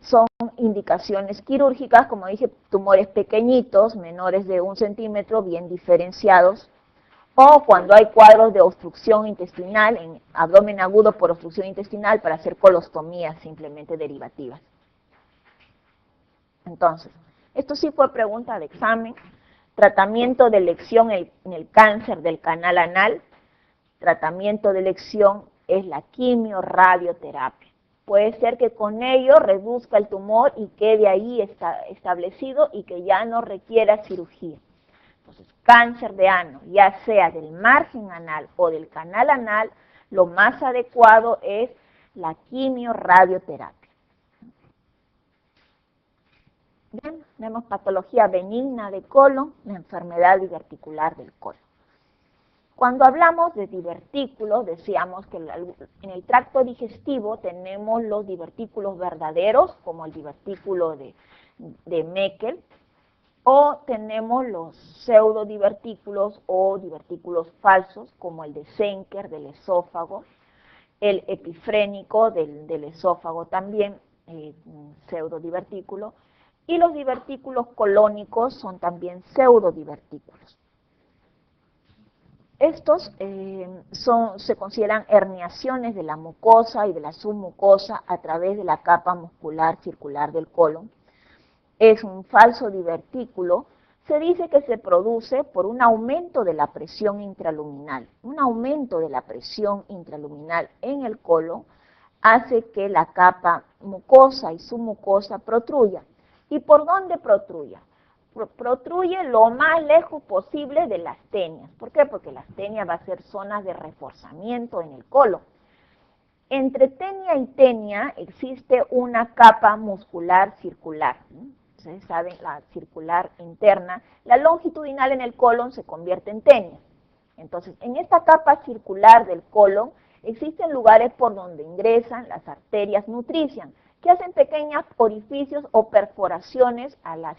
son indicaciones quirúrgicas, como dije, tumores pequeñitos, menores de 1 centímetro, bien diferenciados, o cuando hay cuadros de obstrucción intestinal, en abdomen agudo por obstrucción intestinal, para hacer colostomías simplemente derivativas. Entonces, esto sí fue pregunta de examen. Tratamiento de elección en el cáncer del canal anal. Tratamiento de elección es la quimio-radioterapia. Puede ser que con ello reduzca el tumor y quede ahí establecido y que ya no requiera cirugía. Entonces, cáncer de ano, ya sea del margen anal o del canal anal, lo más adecuado es la quimio-radioterapia. Bien, vemos patología benigna de colon, la enfermedad diverticular del colon. Cuando hablamos de divertículos, decíamos que en el tracto digestivo tenemos los divertículos verdaderos, como el divertículo de Meckel, o tenemos los pseudodivertículos o divertículos falsos, como el de Zenker del esófago, el epifrénico del esófago también, pseudodivertículo, y los divertículos colónicos son también pseudodivertículos. Estos se consideran herniaciones de la mucosa y de la submucosa a través de la capa muscular circular del colon. Es un falso divertículo. Se dice que se produce por un aumento de la presión intraluminal. Un aumento de la presión intraluminal en el colon hace que la capa mucosa y submucosa protruya. ¿Y por dónde protruya? Protruye lo más lejos posible de las tenias. ¿Por qué? Porque las tenias va a ser zonas de reforzamiento en el colon. Entre tenia y tenia existe una capa muscular circular. Ustedes saben, la circular interna. La longitudinal en el colon se convierte en tenia. Entonces, en esta capa circular del colon existen lugares por donde ingresan las arterias nutricias, que hacen pequeños orificios o perforaciones a la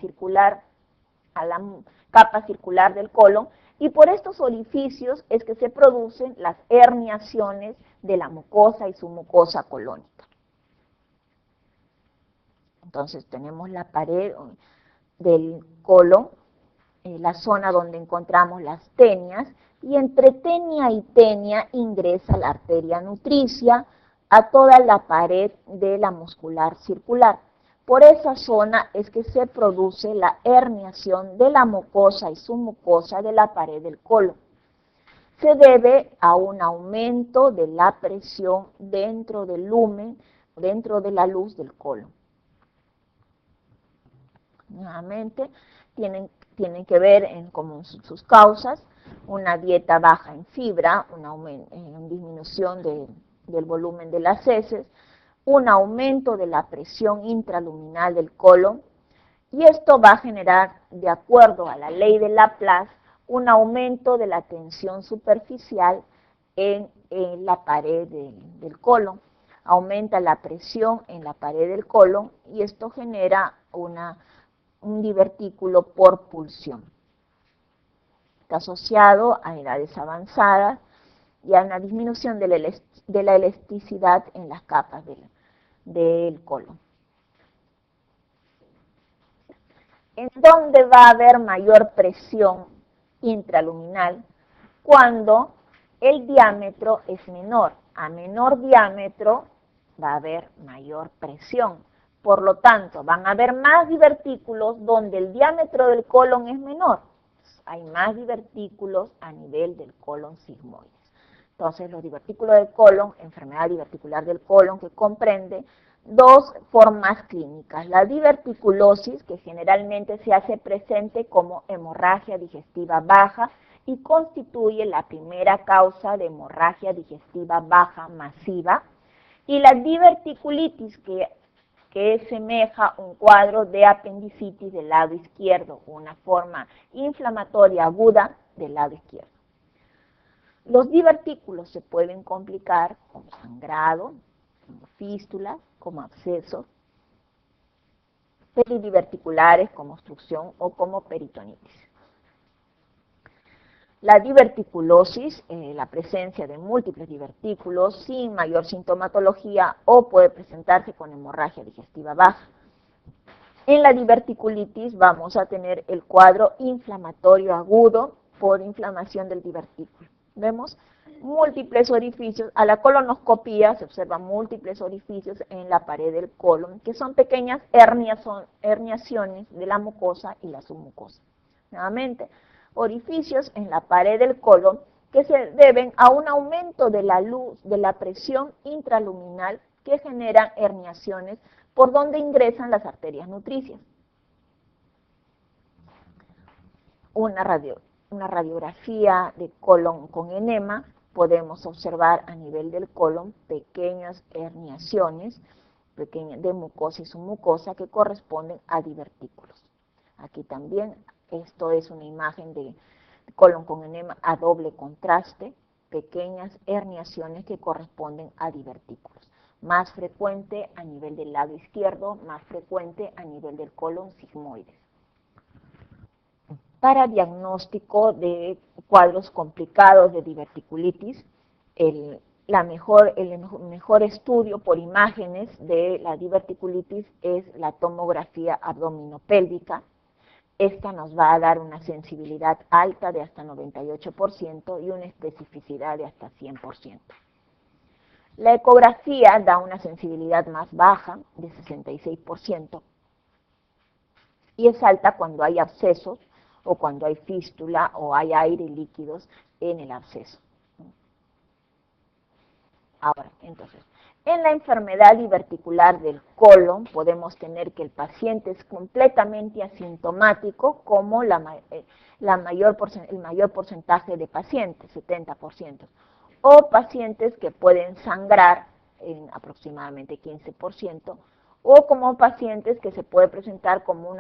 capa circular del colon, y por estos orificios es que se producen las herniaciones de la mucosa y submucosa colónica. Entonces tenemos la pared del colon, la zona donde encontramos las tenias, y entre tenia y tenia ingresa la arteria nutricia a toda la pared de la muscular circular. Por esa zona es que se produce la herniación de la mucosa y submucosa de la pared del colon. Se debe a un aumento de la presión dentro del lumen, dentro de la luz del colon. Nuevamente, tienen que ver como sus causas, una dieta baja en fibra, una disminución del volumen de las heces, un aumento de la presión intraluminal del colon, y esto va a generar, de acuerdo a la ley de Laplace, un aumento de la tensión superficial en la pared del colon. Aumenta la presión en la pared del colon y esto genera un divertículo por pulsión. Está asociado a edades avanzadas y a una disminución de la elasticidad en las capas del colon. ¿En dónde va a haber mayor presión intraluminal? Cuando el diámetro es menor. A menor diámetro va a haber mayor presión. Por lo tanto, van a haber más divertículos donde el diámetro del colon es menor. Hay más divertículos a nivel del colon sigmoides. Entonces, los divertículos del colon, enfermedad diverticular del colon, que comprende dos formas clínicas. La diverticulosis, que generalmente se hace presente como hemorragia digestiva baja y constituye la primera causa de hemorragia digestiva baja masiva. Y la diverticulitis, que semeja un cuadro de apendicitis del lado izquierdo, una forma inflamatoria aguda del lado izquierdo. Los divertículos se pueden complicar con sangrado, como fístulas, como abscesos, peridiverticulares como obstrucción o como peritonitis. La diverticulosis, la presencia de múltiples divertículos sin mayor sintomatología o puede presentarse con hemorragia digestiva baja. En la diverticulitis vamos a tener el cuadro inflamatorio agudo por inflamación del divertículo. ¿Vemos? Múltiples orificios. A la colonoscopía se observan múltiples orificios en la pared del colon, que son pequeñas herniaciones de la mucosa y la submucosa. Nuevamente, orificios en la pared del colon que se deben a un aumento de la luz, de la presión intraluminal que generan herniaciones por donde ingresan las arterias nutricias. Una radiografía de colon con enema, podemos observar a nivel del colon pequeñas herniaciones de mucosa y submucosa que corresponden a divertículos. Aquí también, esto es una imagen de colon con enema a doble contraste, pequeñas herniaciones que corresponden a divertículos. Más frecuente a nivel del lado izquierdo, más frecuente a nivel del colon sigmoides. Para diagnóstico de cuadros complicados de diverticulitis, el mejor estudio por imágenes de la diverticulitis es la tomografía abdominopélvica. Esta nos va a dar una sensibilidad alta de hasta 98% y una especificidad de hasta 100%. La ecografía da una sensibilidad más baja, de 66%, y es alta cuando hay abscesos o cuando hay fístula o hay aire y líquidos en el absceso. Ahora, entonces, en la enfermedad diverticular del colon podemos tener que el paciente es completamente asintomático, como el mayor porcentaje de pacientes, 70%, o pacientes que pueden sangrar en aproximadamente 15%, o como pacientes que se puede presentar como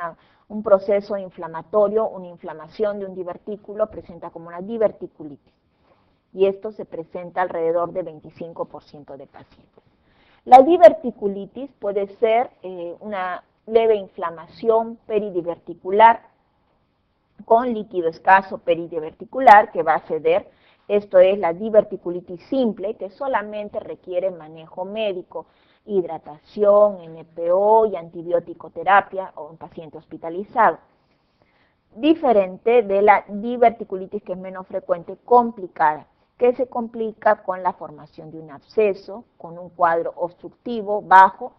un proceso inflamatorio, una inflamación de un divertículo, presenta como una diverticulitis. Y esto se presenta alrededor de 25% de pacientes. La diverticulitis puede ser una leve inflamación peridiverticular con líquido escaso peridiverticular que va a ceder. Esto es la diverticulitis simple, que solamente requiere manejo médico, hidratación, NPO y antibiótico terapia o un paciente hospitalizado. Diferente de la diverticulitis, que es menos frecuente, complicada, que se complica con la formación de un absceso, con un cuadro obstructivo bajo,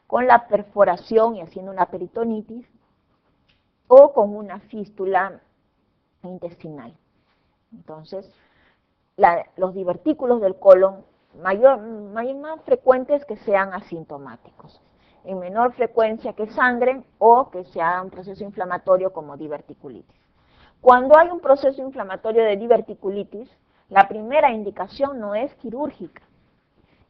con la perforación y haciendo una peritonitis, o con una fístula intestinal. Entonces, los divertículos del colon más frecuentes que sean asintomáticos, en menor frecuencia que sangren o que sea un proceso inflamatorio como diverticulitis. Cuando hay un proceso inflamatorio de diverticulitis, la primera indicación no es quirúrgica.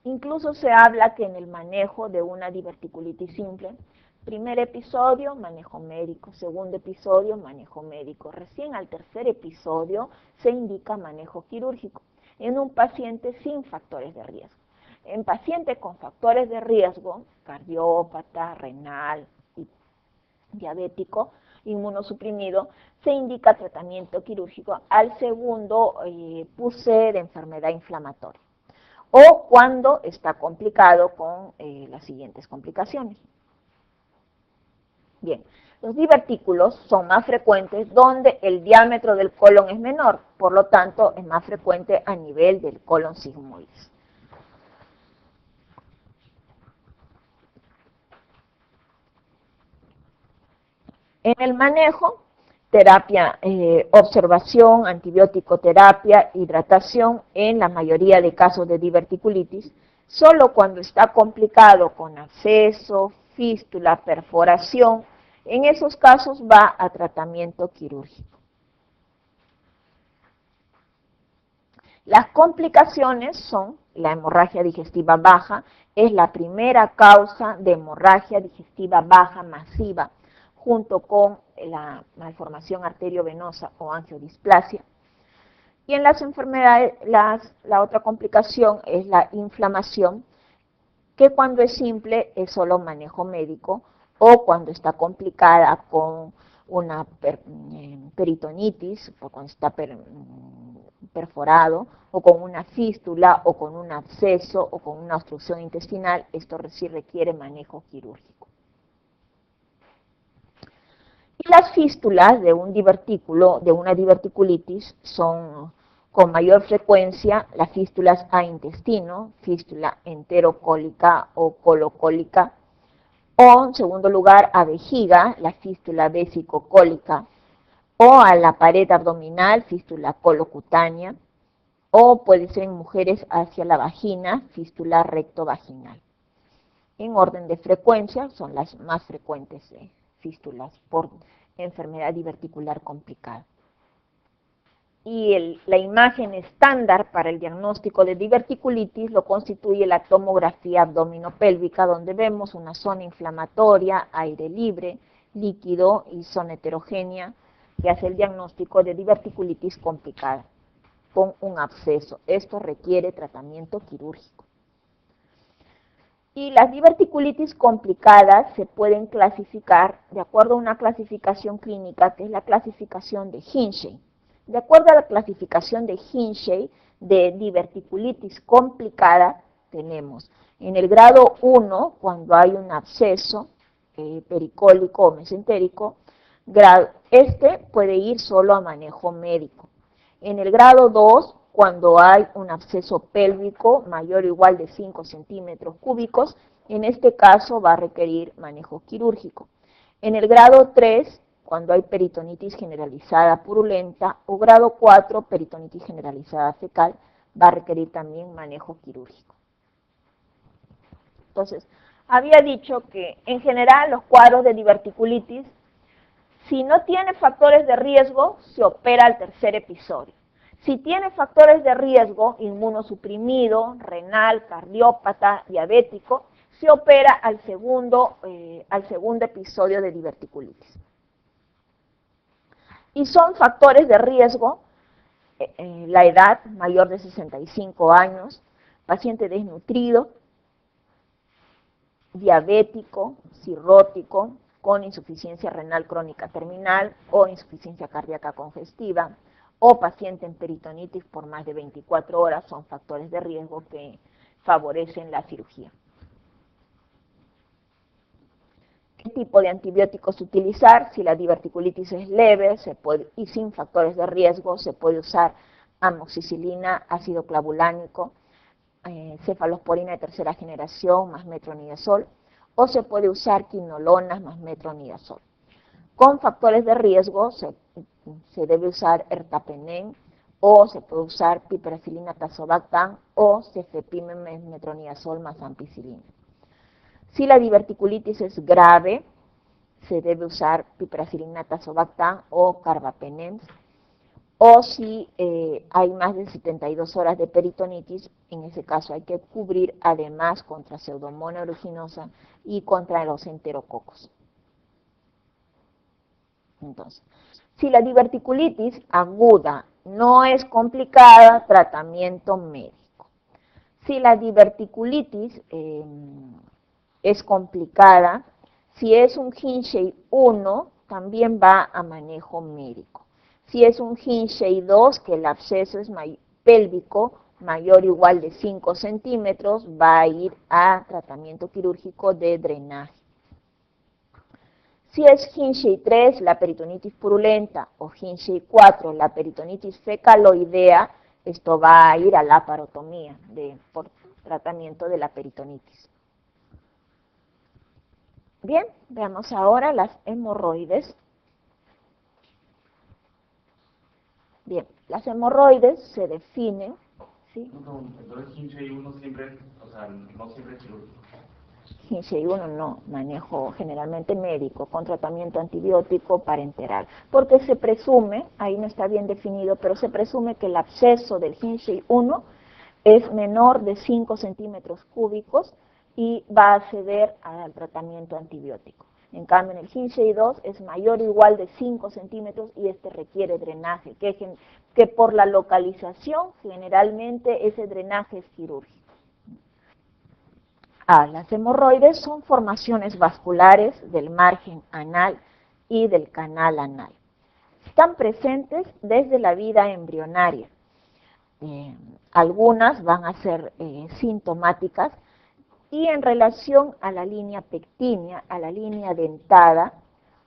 Incluso se habla que en el manejo de una diverticulitis simple, primer episodio, manejo médico, segundo episodio, manejo médico. Recién al tercer episodio se indica manejo quirúrgico en un paciente sin factores de riesgo. En pacientes con factores de riesgo, cardiópata, renal y diabético, inmunosuprimido, se indica tratamiento quirúrgico al segundo puse de enfermedad inflamatoria, o cuando está complicado con las siguientes complicaciones. Bien, los divertículos son más frecuentes donde el diámetro del colon es menor, por lo tanto es más frecuente a nivel del colon sigmoides. En el manejo, terapia, observación, antibiótico terapia, hidratación en la mayoría de casos de diverticulitis, solo cuando está complicado con absceso, fístula, perforación, en esos casos va a tratamiento quirúrgico. Las complicaciones son la hemorragia digestiva baja, es la primera causa de hemorragia digestiva baja masiva, junto con la malformación arteriovenosa o angiodisplasia. Y en las enfermedades, la otra complicación es la inflamación, que cuando es simple es solo manejo médico, o cuando está complicada con una peritonitis, o cuando está perforado, o con una fístula, o con un absceso, o con una obstrucción intestinal, esto sí requiere manejo quirúrgico. Y las fístulas de un divertículo, de una diverticulitis, son con mayor frecuencia las fístulas a intestino, fístula enterocólica o colocólica, o en segundo lugar a vejiga, la fístula vesicocólica, o a la pared abdominal, fístula colocutánea, o puede ser en mujeres hacia la vagina, fístula rectovaginal. En orden de frecuencia son las más frecuentes fístulas por enfermedad diverticular complicada. Y la imagen estándar para el diagnóstico de diverticulitis lo constituye la tomografía abdominopélvica, donde vemos una zona inflamatoria, aire libre, líquido y zona heterogénea, que hace el diagnóstico de diverticulitis complicada con un absceso. Esto requiere tratamiento quirúrgico. Y las diverticulitis complicadas se pueden clasificar de acuerdo a una clasificación clínica, que es la clasificación de Hinchey. De acuerdo a la clasificación de Hinchey de diverticulitis complicada, tenemos en el grado 1, cuando hay un absceso pericólico o mesentérico, este puede ir solo a manejo médico. En el grado 2, cuando hay un absceso pélvico mayor o igual de 5 centímetros cúbicos, en este caso va a requerir manejo quirúrgico. En el grado 3, cuando hay peritonitis generalizada purulenta, o grado 4, peritonitis generalizada fecal, va a requerir también manejo quirúrgico. Entonces, había dicho que en general los cuadros de diverticulitis, si no tiene factores de riesgo, se opera al tercer episodio. Si tiene factores de riesgo, inmunosuprimido, renal, cardiópata, diabético, se opera al segundo episodio de diverticulitis. Y son factores de riesgo, la edad mayor de 65 años, paciente desnutrido, diabético, cirrótico, con insuficiencia renal crónica terminal o insuficiencia cardíaca congestiva, o paciente en peritonitis por más de 24 horas, son factores de riesgo que favorecen la cirugía. ¿Qué tipo de antibióticos utilizar? Si la diverticulitis es leve y sin factores de riesgo, se puede usar amoxicilina, ácido clavulánico, cefalosporina de tercera generación más metronidazol, o se puede usar quinolonas más metronidazol. Con factores de riesgo se debe usar ertapenem, o se puede usar piperacilina tazobactam o cefepime-metronidazol más ampicilina. Si la diverticulitis es grave, se debe usar piperacilina tazobactam o carbapenem. O si hay más de 72 horas de peritonitis, en ese caso hay que cubrir además contra Pseudomonas aeruginosa y contra los enterococos. Entonces, si la diverticulitis aguda no es complicada, tratamiento médico. Si la diverticulitis es complicada, si es un Hinchey 1, también va a manejo médico. Si es un Hinchey 2, que el absceso es pélvico mayor o igual de 5 centímetros, va a ir a tratamiento quirúrgico de drenaje. Si es Hinchey 3, la peritonitis purulenta, o Hinchey 4, la peritonitis fecaloidea, esto va a ir a la laparotomía por tratamiento de la peritonitis. Bien, veamos ahora las hemorroides. Bien, las hemorroides se definen, ¿sí? Entonces Hinchey 1 siempre, o sea, no siempre es quirúrgico. Hinchey 1 no, manejo generalmente médico, con tratamiento antibiótico parenteral, porque se presume, ahí no está bien definido, pero se presume que el absceso del Hinchey 1 es menor de 5 centímetros cúbicos y va a acceder al tratamiento antibiótico. En cambio, en el Hinchey 2 es mayor o igual de 5 centímetros y este requiere drenaje, que por la localización generalmente ese drenaje es quirúrgico. Las hemorroides son formaciones vasculares del margen anal y del canal anal. Están presentes desde la vida embrionaria. Algunas van a ser sintomáticas y en relación a la línea pectínea, a la línea dentada,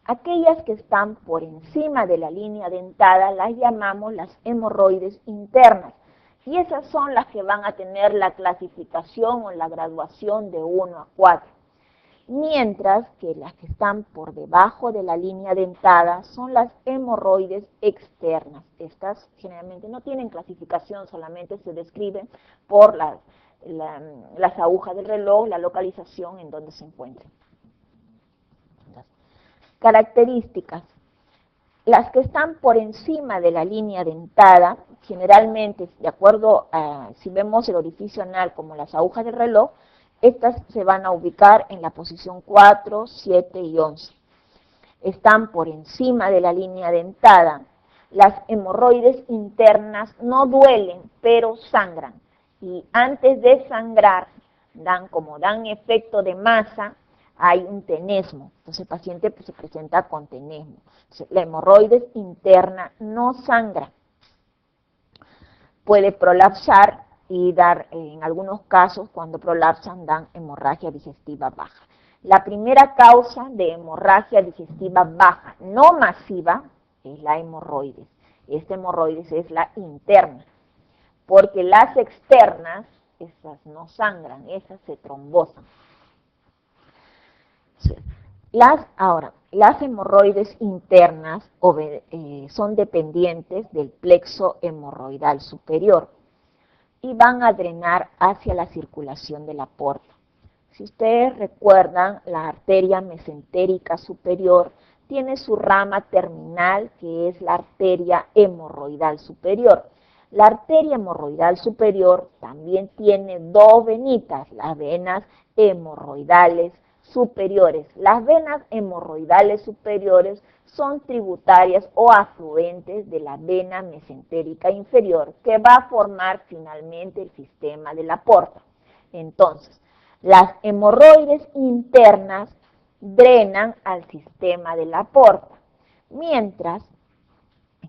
Aquellas que están por encima de la línea dentada las llamamos las hemorroides internas. Y esas son las que van a tener la clasificación o la graduación de 1 a 4. Mientras que las que están por debajo de la línea dentada son las hemorroides externas. Estas generalmente no tienen clasificación, solamente se describen por las agujas del reloj, la localización en donde se encuentran. Características. Las que están por encima de la línea dentada, generalmente, de acuerdo a, si vemos el orificio anal como las agujas del reloj, estas se van a ubicar en la posición 4, 7 y 11. Están por encima de la línea dentada. Las hemorroides internas no duelen, pero sangran. Y antes de sangrar, como dan efecto de masa, hay un tenesmo. Entonces el paciente pues, se presenta con tenesmo. Entonces, la hemorroides interna no sangra. Puede prolapsar y dar, en algunos casos, cuando prolapsan, dan hemorragia digestiva baja. La primera causa de hemorragia digestiva baja, no masiva, es la hemorroides. Esta hemorroides es la interna, porque las externas, esas no sangran, esas se trombosan. Las hemorroides internas son dependientes del plexo hemorroidal superior y van a drenar hacia la circulación de la porta. Si ustedes recuerdan, la arteria mesentérica superior tiene su rama terminal, que es la arteria hemorroidal superior. La arteria hemorroidal superior también tiene dos venitas, las venas hemorroidales superiores. Las venas hemorroidales superiores son tributarias o afluentes de la vena mesentérica inferior, que va a formar finalmente el sistema de la porta. Entonces, las hemorroides internas drenan al sistema de la porta, mientras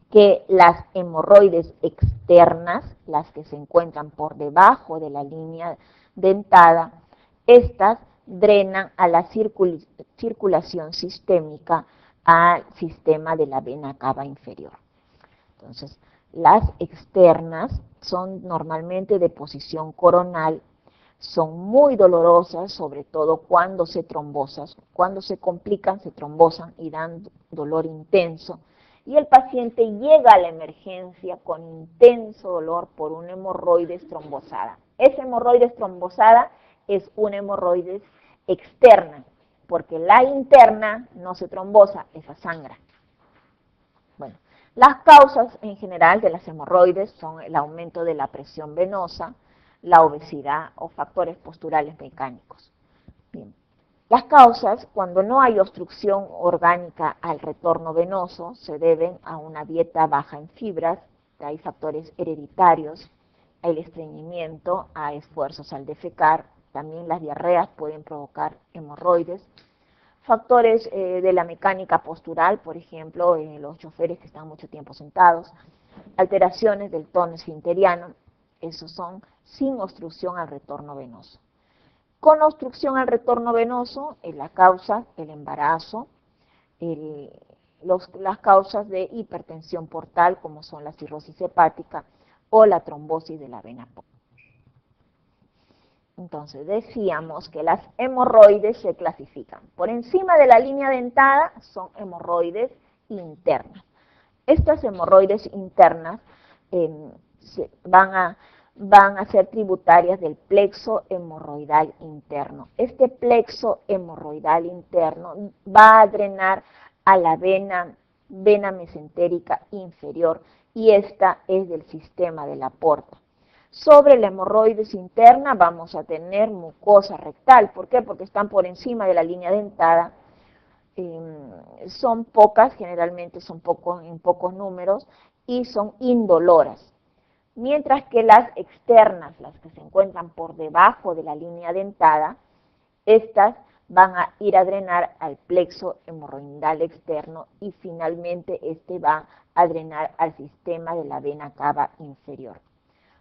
que las hemorroides externas, las que se encuentran por debajo de la línea dentada, estas drenan a la circulación sistémica al sistema de la vena cava inferior. Entonces, las externas son normalmente de posición coronal, son muy dolorosas, sobre todo cuando se trombosan, cuando se complican, se trombosan y dan dolor intenso, y el paciente llega a la emergencia con intenso dolor por una hemorroides trombosada. Esa hemorroides trombosada es una hemorroides externa, porque la interna no se trombosa, esa sangra. Bueno, las causas en general de las hemorroides son el aumento de la presión venosa, la obesidad o factores posturales mecánicos. Bien. Las causas, cuando no hay obstrucción orgánica al retorno venoso, se deben a una dieta baja en fibras, hay factores hereditarios, el estreñimiento, a esfuerzos al defecar, también las diarreas pueden provocar hemorroides. Factores de la mecánica postural, por ejemplo, los choferes que están mucho tiempo sentados, alteraciones del tono esfinteriano, esos son sin obstrucción al retorno venoso. Con obstrucción al retorno venoso, la causa, el embarazo, las causas de hipertensión portal, como son la cirrosis hepática o la trombosis de la vena portal. Entonces, decíamos que las hemorroides se clasifican. Por encima de la línea dentada son hemorroides internas. Estas hemorroides internas van a ser tributarias del plexo hemorroidal interno. Este plexo hemorroidal interno va a drenar a la vena mesentérica inferior y esta es del sistema de la porta. Sobre la hemorroides interna vamos a tener mucosa rectal. ¿Por qué? Porque están por encima de la línea dentada. Son pocas, generalmente son en pocos números, y son indoloras. Mientras que las externas, las que se encuentran por debajo de la línea dentada, estas van a ir a drenar al plexo hemorroidal externo y finalmente este va a drenar al sistema de la vena cava inferior.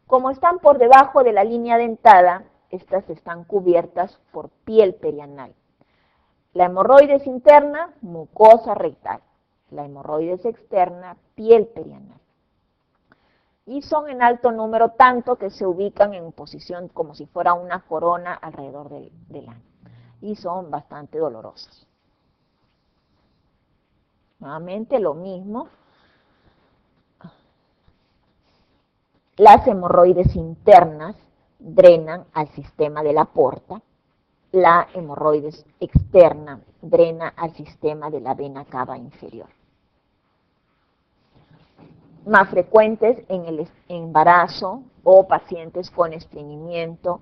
Como están por debajo de la línea dentada, estas están cubiertas por piel perianal. La hemorroides interna, mucosa rectal. La hemorroides externa, piel perianal. Y son en alto número tanto que se ubican en posición como si fuera una corona alrededor del ano. Y son bastante dolorosas. Nuevamente lo mismo. Las hemorroides internas drenan al sistema de la porta. La hemorroides externa drena al sistema de la vena cava inferior. Más frecuentes en el embarazo o pacientes con estreñimiento,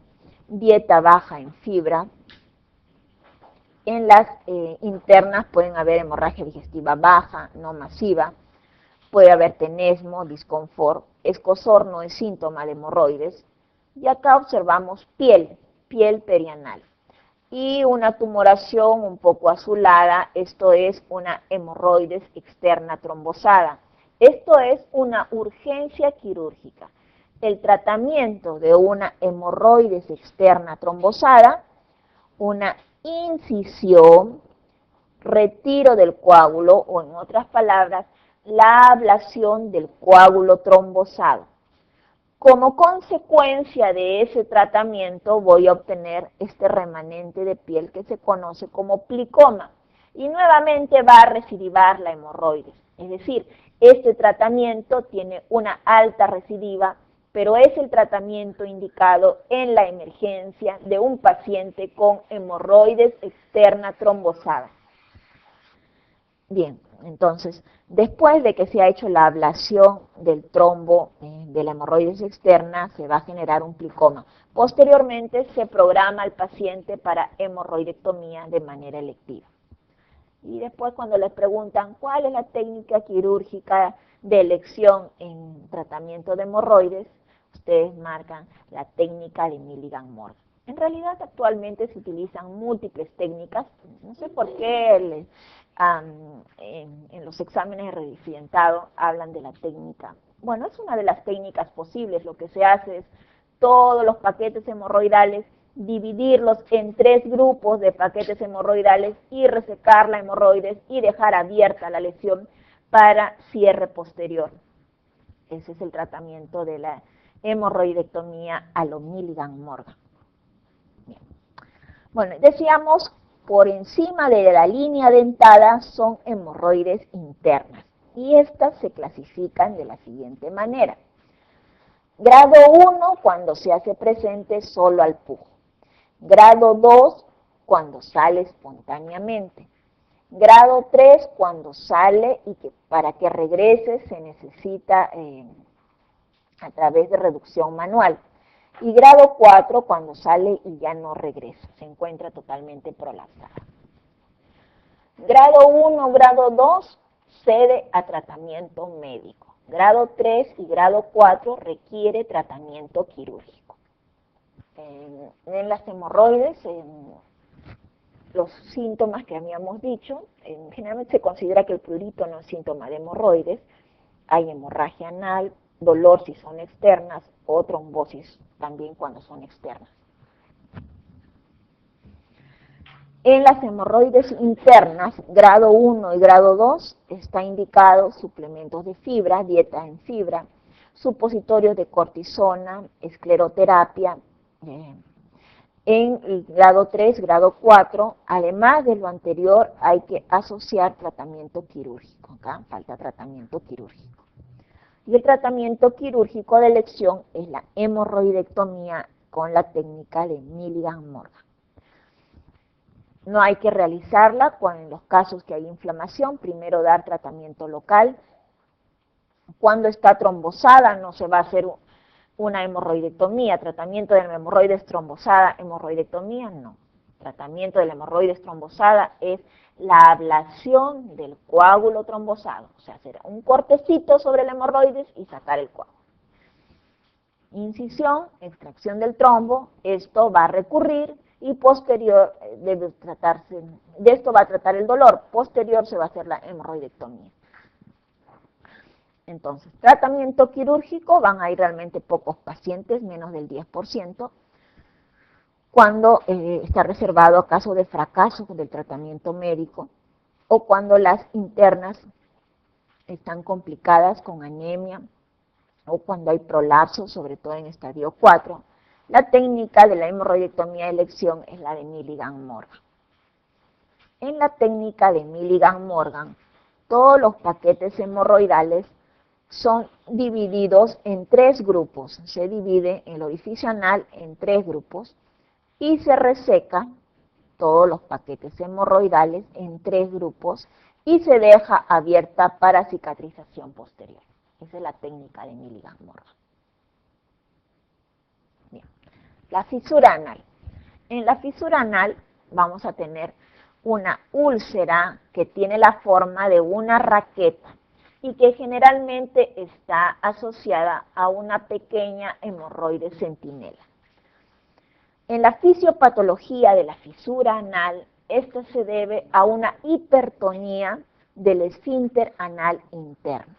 dieta baja en fibra. En las internas pueden haber hemorragia digestiva baja, no masiva, puede haber tenesmo, disconfort, escozor no es síntoma de hemorroides, y acá observamos piel perianal, y una tumoración un poco azulada, esto es una hemorroides externa trombosada. Esto es una urgencia quirúrgica. El tratamiento de una hemorroides externa trombosada, una incisión, retiro del coágulo, o en otras palabras, la ablación del coágulo trombosado. Como consecuencia de ese tratamiento voy a obtener este remanente de piel que se conoce como plicoma y nuevamente va a recidivar la hemorroides. Es decir, este tratamiento tiene una alta recidiva, pero es el tratamiento indicado en la emergencia de un paciente con hemorroides externa trombosada. Bien, entonces, después de que se ha hecho la ablación del trombo de la hemorroides externa, se va a generar un plicoma. Posteriormente, se programa al paciente para hemorroidectomía de manera electiva. Y después, cuando les preguntan cuál es la técnica quirúrgica de elección en tratamiento de hemorroides, ustedes marcan la técnica de Milligan-Morgan. En realidad, actualmente se utilizan múltiples técnicas, no sé por qué en los exámenes de reaccidentado hablan de la técnica. Bueno, es una de las técnicas posibles. Lo que se hace es todos los paquetes hemorroidales, dividirlos en 3 grupos de paquetes hemorroidales y resecar la hemorroides y dejar abierta la lesión para cierre posterior. Ese es el tratamiento de la hemorroidectomía a lo Milligan-Morgan. Bueno, decíamos, por encima de la línea dentada son hemorroides internas y estas se clasifican de la siguiente manera. Grado 1 cuando se hace presente solo al pujo. Grado 2 cuando sale espontáneamente. Grado 3 cuando sale y que para que regrese se necesita a través de reducción manual. Y grado 4 cuando sale y ya no regresa, se encuentra totalmente prolapsada. Grado 1, grado 2 cede a tratamiento médico. Grado 3 y grado 4 requiere tratamiento quirúrgico. En las hemorroides, los síntomas que habíamos dicho, generalmente se considera que el prurito no es síntoma de hemorroides, hay hemorragia anal, dolor si son externas o trombosis también cuando son externas. En las hemorroides internas, grado 1 y grado 2, está indicado suplementos de fibra, dieta en fibra, supositorios de cortisona, escleroterapia. En el grado 3, grado 4, además de lo anterior, hay que asociar tratamiento quirúrgico. Acá falta tratamiento quirúrgico. Y el tratamiento quirúrgico de elección es la hemorroidectomía con la técnica de Milligan-Morgan. No hay que realizarla en los casos que hay inflamación, primero dar tratamiento local. Cuando está trombosada no se va a hacer una hemorroidectomía, tratamiento de la hemorroides trombosada, hemorroidectomía no. Tratamiento de la hemorroides trombosada es la ablación del coágulo trombosado, o sea, hacer un cortecito sobre la hemorroides y sacar el coágulo. Incisión, extracción del trombo, esto va a recurrir y posterior debe tratarse, de esto va a tratar el dolor, posterior se va a hacer la hemorroidectomía. Entonces, tratamiento quirúrgico, van a ir realmente pocos pacientes, menos del 10%. cuando está reservado a caso de fracaso del tratamiento médico o cuando las internas están complicadas con anemia o cuando hay prolapso, sobre todo en estadio 4. La técnica de la hemorroidectomía de elección es la de Milligan-Morgan. En la técnica de Milligan-Morgan, todos los paquetes hemorroidales son divididos en 3 grupos. Se divide el orificio anal en 3 grupos y se reseca todos los paquetes hemorroidales en 3 grupos y se deja abierta para cicatrización posterior. Esa es la técnica de Milligan-Morgan. Bien. La fisura anal. En la fisura anal vamos a tener una úlcera que tiene la forma de una raqueta y que generalmente está asociada a una pequeña hemorroide centinela. En la fisiopatología de la fisura anal, esto se debe a una hipertonía del esfínter anal interno.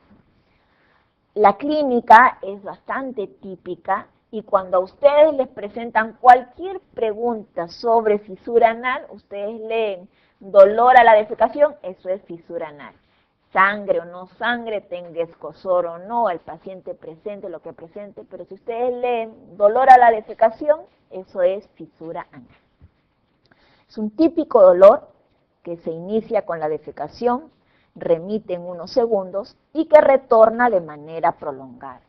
La clínica es bastante típica y cuando a ustedes les presentan cualquier pregunta sobre fisura anal, ustedes leen dolor a la defecación, eso es fisura anal. Sangre o no sangre, tenga escozor o no, el paciente presente lo que presente, pero si ustedes leen dolor a la defecación, eso es fisura anal. Es un típico dolor que se inicia con la defecación, remite en unos segundos y que retorna de manera prolongada.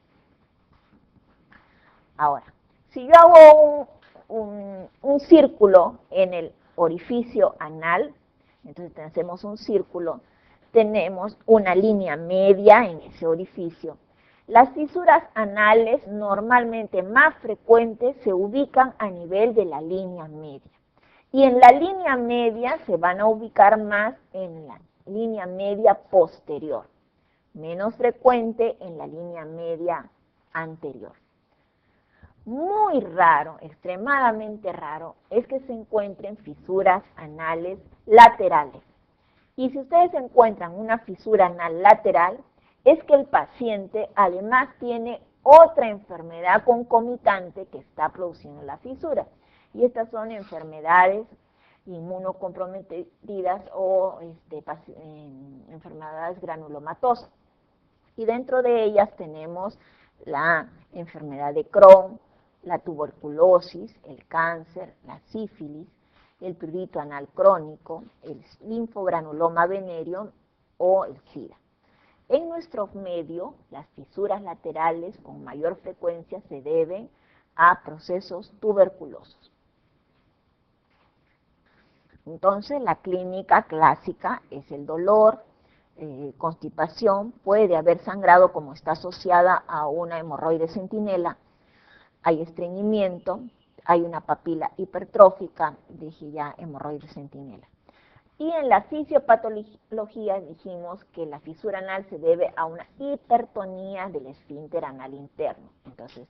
Ahora, si yo hago un círculo en el orificio anal, entonces hacemos un círculo, tenemos una línea media en ese orificio. Las fisuras anales normalmente más frecuentes se ubican a nivel de la línea media. Y en la línea media se van a ubicar más en la línea media posterior, menos frecuente en la línea media anterior. Muy raro, extremadamente raro, es que se encuentren fisuras anales laterales. Y si ustedes encuentran una fisura anal lateral, es que el paciente además tiene otra enfermedad concomitante que está produciendo la fisura. Y estas son enfermedades inmunocomprometidas o enfermedades granulomatosas. Y dentro de ellas tenemos la enfermedad de Crohn, la tuberculosis, el cáncer, la sífilis, el prurito anal crónico, el linfogranuloma venéreo o el SIDA. En nuestro medio, las fisuras laterales con mayor frecuencia se deben a procesos tuberculosos. Entonces, la clínica clásica es el dolor, constipación, puede haber sangrado como está asociada a una hemorroide centinela, hay estreñimiento, hay una papila hipertrófica, dije ya hemorroide centinela. Y en la fisiopatología dijimos que la fisura anal se debe a una hipertonía del esfínter anal interno. Entonces,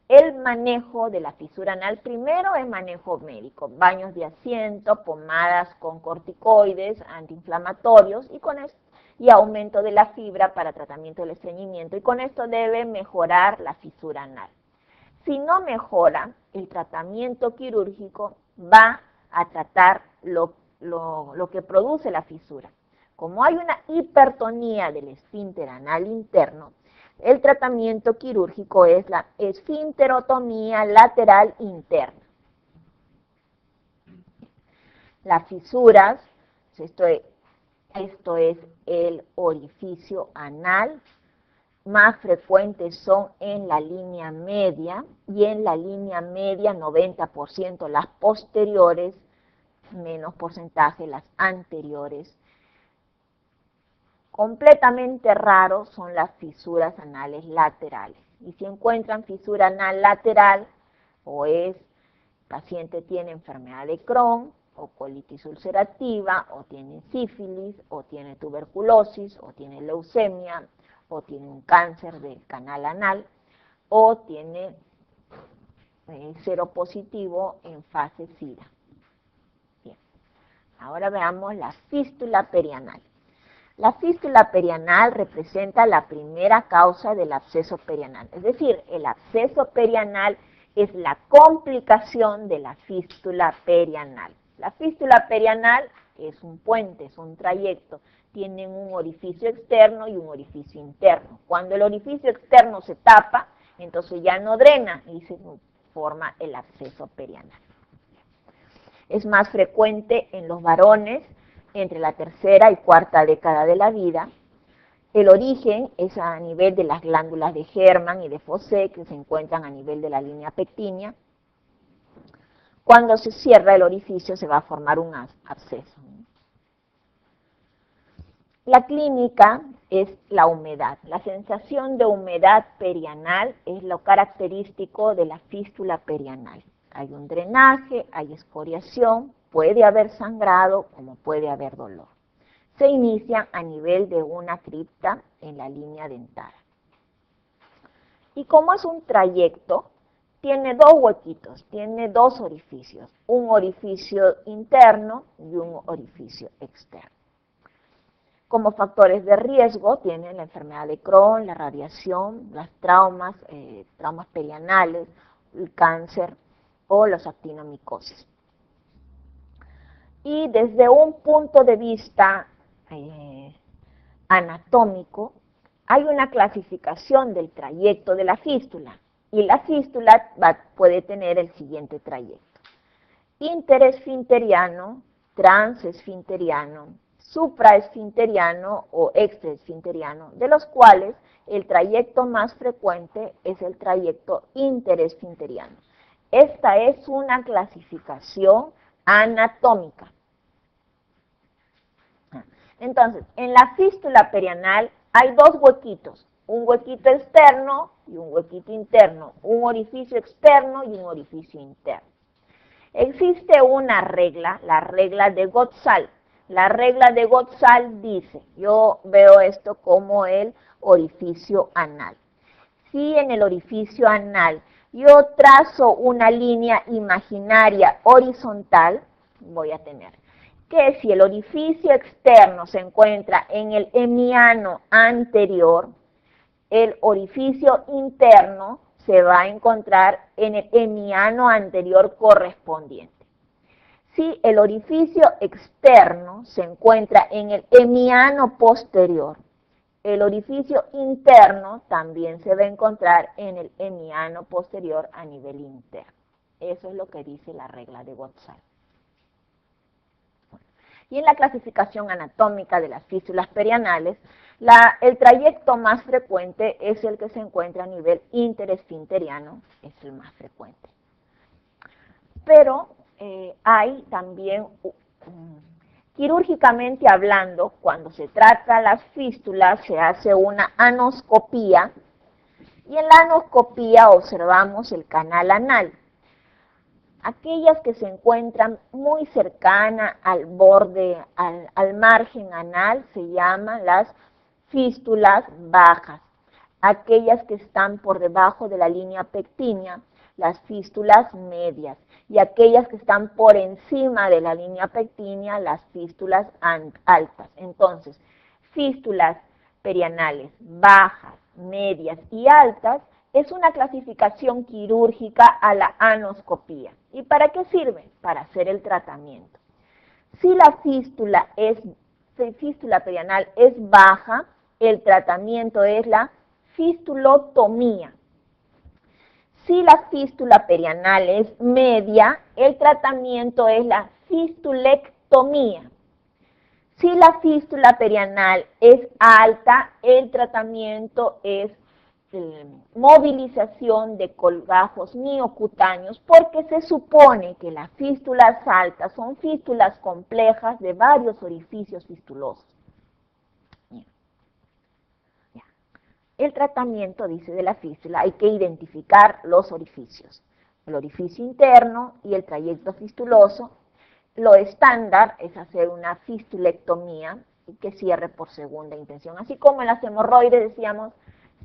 el manejo de la fisura anal primero es manejo médico, baños de asiento, pomadas con corticoides, antiinflamatorios y aumento de la fibra para tratamiento del estreñimiento. Y con esto debe mejorar la fisura anal. Si no mejora, el tratamiento quirúrgico va a tratar lo que produce la fisura. Como hay una hipertonía del esfínter anal interno, el tratamiento quirúrgico es la esfinterotomía lateral interna. Las fisuras, esto es el orificio anal, más frecuentes son en la línea media y en la línea media 90% las posteriores, menos porcentaje las anteriores. Completamente raros son las fisuras anales laterales. Y si encuentran fisura anal lateral, o el paciente tiene enfermedad de Crohn, o colitis ulcerativa, o tiene sífilis, o tiene tuberculosis, o tiene leucemia, o tiene un cáncer del canal anal, o tiene seropositivo en fase SIDA. Bien. Ahora veamos la fístula perianal. La fístula perianal representa la primera causa del absceso perianal, es decir, el absceso perianal es la complicación de la fístula perianal. La fístula perianal es un puente, es un trayecto. Tienen un orificio externo y un orificio interno. Cuando el orificio externo se tapa, entonces ya no drena y se forma el absceso perianal. Es más frecuente en los varones entre la tercera y cuarta década de la vida. El origen es a nivel de las glándulas de Hermann y de Fossé, que se encuentran a nivel de la línea pectínea. Cuando se cierra el orificio se va a formar un absceso. La clínica es la humedad. La sensación de humedad perianal es lo característico de la fístula perianal. Hay un drenaje, hay escoriación, puede haber sangrado como puede haber dolor. Se inicia a nivel de una cripta en la línea dentada. Y como es un trayecto, tiene dos huequitos, tiene dos orificios, un orificio interno y un orificio externo. Como factores de riesgo tienen la enfermedad de Crohn, la radiación, los traumas perianales, el cáncer o los actinomicosis. Y desde un punto de vista anatómico, hay una clasificación del trayecto de la fístula, y la fístula puede tener el siguiente trayecto: interesfinteriano, transesfinteriano, supraesfinteriano o extraesfinteriano, de los cuales el trayecto más frecuente es el trayecto interesfinteriano. Esta es una clasificación anatómica. Entonces, en la fístula perianal hay dos huequitos, un huequito externo y un huequito interno, un orificio externo y un orificio interno. Existe una regla, la regla de Gottshall. La regla de Gottshall dice, yo veo esto como el orificio anal. Si en el orificio anal yo trazo una línea imaginaria horizontal, voy a tener que si el orificio externo se encuentra en el hemiano anterior, el orificio interno se va a encontrar en el hemiano anterior correspondiente. Si el orificio externo se encuentra en el hemiano posterior, el orificio interno también se va a encontrar en el hemiano posterior a nivel interno. Eso es lo que dice la regla de Gottshall. Y en la clasificación anatómica de las fístulas perianales, el trayecto más frecuente es el que se encuentra a nivel interesfinteriano, es el más frecuente. Pero hay también, quirúrgicamente hablando, cuando se trata las fístulas, se hace una anoscopía, y en la anoscopía observamos el canal anal. Aquellas que se encuentran muy cercanas al borde, al margen anal, se llaman las fístulas bajas. Aquellas que están por debajo de la línea pectínea, las fístulas medias. Y aquellas que están por encima de la línea pectínea, las fístulas altas. Entonces, fístulas perianales bajas, medias y altas es una clasificación quirúrgica a la anoscopía. ¿Y para qué sirve? Para hacer el tratamiento. Si la fístula perianal es baja, el tratamiento es la fistulotomía. Si la fístula perianal es media, el tratamiento es la fistulectomía. Si la fístula perianal es alta, el tratamiento es movilización de colgajos miocutáneos, porque se supone que las fístulas altas son fístulas complejas de varios orificios fistulosos. El tratamiento, dice, de la fístula, hay que identificar los orificios, el orificio interno y el trayecto fistuloso. Lo estándar es hacer una fistulectomía y que cierre por segunda intención. Así como en las hemorroides decíamos,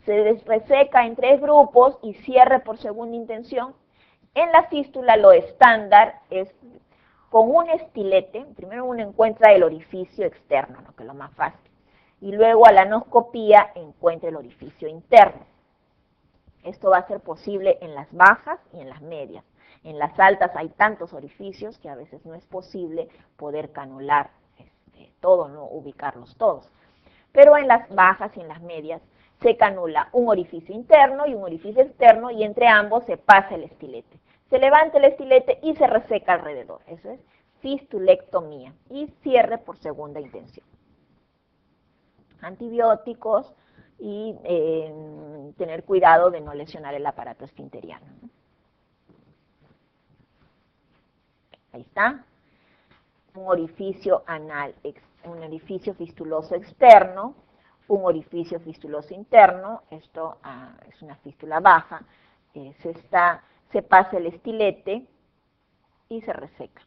se reseca en 3 grupos y cierre por segunda intención. En la fístula lo estándar es con un estilete, primero uno encuentra el orificio externo, ¿no?, que es lo más fácil, y luego a la anoscopía encuentra el orificio interno. Esto va a ser posible en las bajas y en las medias. En las altas hay tantos orificios que a veces no es posible poder canular todo, no ubicarlos todos. Pero en las bajas y en las medias se canula un orificio interno y un orificio externo y entre ambos se pasa el estilete. Se levanta el estilete y se reseca alrededor. Eso es fistulectomía y cierre por segunda intención. Antibióticos y tener cuidado de no lesionar el aparato esfinteriano. Ahí está. Un orificio anal, un orificio fistuloso externo, un orificio fistuloso interno, esto es una fístula baja, se pasa el estilete y se reseca.